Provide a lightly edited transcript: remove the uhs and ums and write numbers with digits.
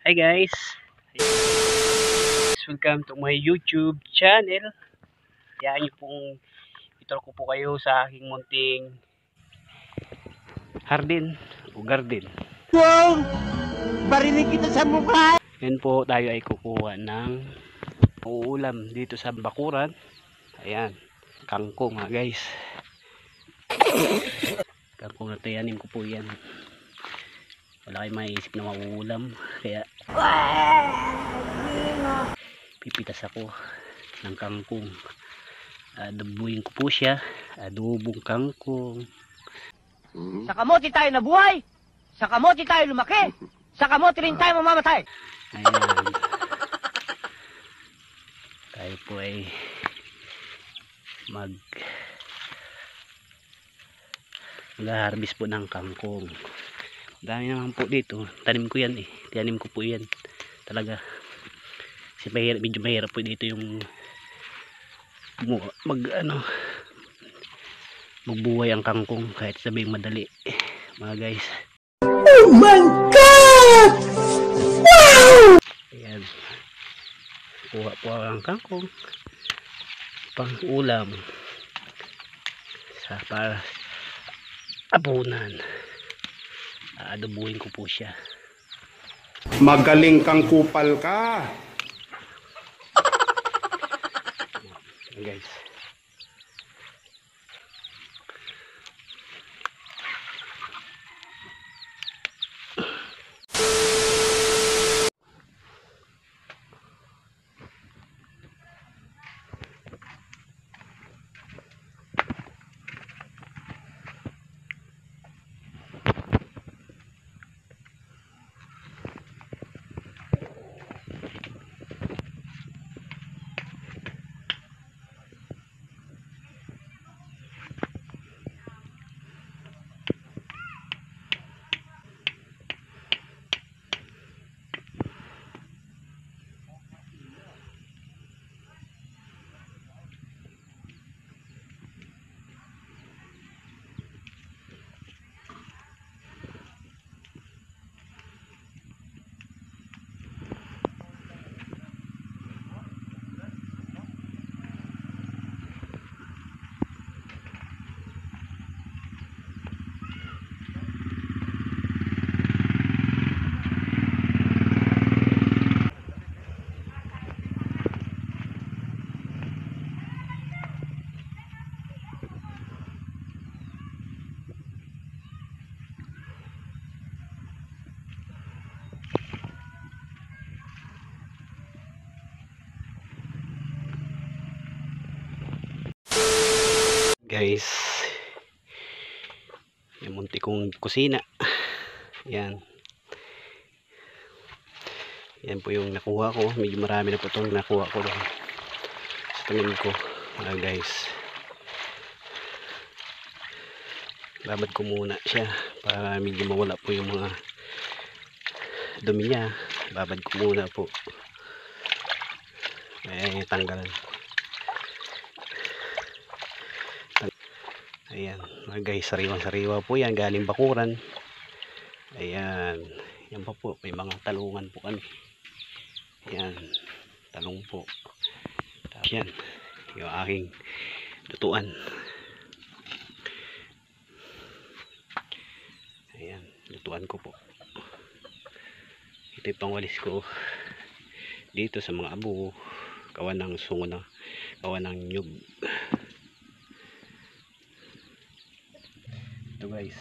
Hi guys, welcome to my YouTube channel. Yan yung pong ito ko po kayo sa aking munting hardin o garden. Wow! Barinig kita sa mukha! Yan po, tayo ay kukuha ng uulam dito sa bakuran. Ayan, kangkong ha guys. Kangkong na tayanin ko po yan. Wala kayong maiisip na mauulam, kaya pipitas ako ng kangkong. Adobuhin ko po siya. Adobong kangkong. Sa kamote tayo nabuhay! Sa kamote tayo lumaki! Sa kamote rin tayo mamamatay! Ayan. Tayo po ay mag-harvest po ng kangkong. Dami naman po dito. Tanim ko yan eh. Tanim ko po yan. Talaga. Kasi medyo mahirap po dito yung magbuhay ang kangkong kahit sabing madali mga guys. Oh my God! Wow! Ayan. Kuha po ang kangkong pang ulam sa para abunan. Adobuhin ko po siya. Magaling kang kupal ka. Guys. Guys, yung munti kong kusina. Yan. Yan po yung nakuha ko. Medyo marami na po itong nakuha ko sa tanim ko. Guys, babad ko muna siya para medyo mawala po yung mga dumi niya. Babad ko muna po. Tanggalan. Ayan, mga guys, sariwa po yan, galing bakuran. Ayan, yan pa po, may mga talungan po kami. Ayan, talong po. Tapos yan, yung aking lutuan. Ayan, lutuan ko po. Ito yung pangwalis ko dito sa mga abo, gawa ng sungo na, gawa ng nyug. Ito guys,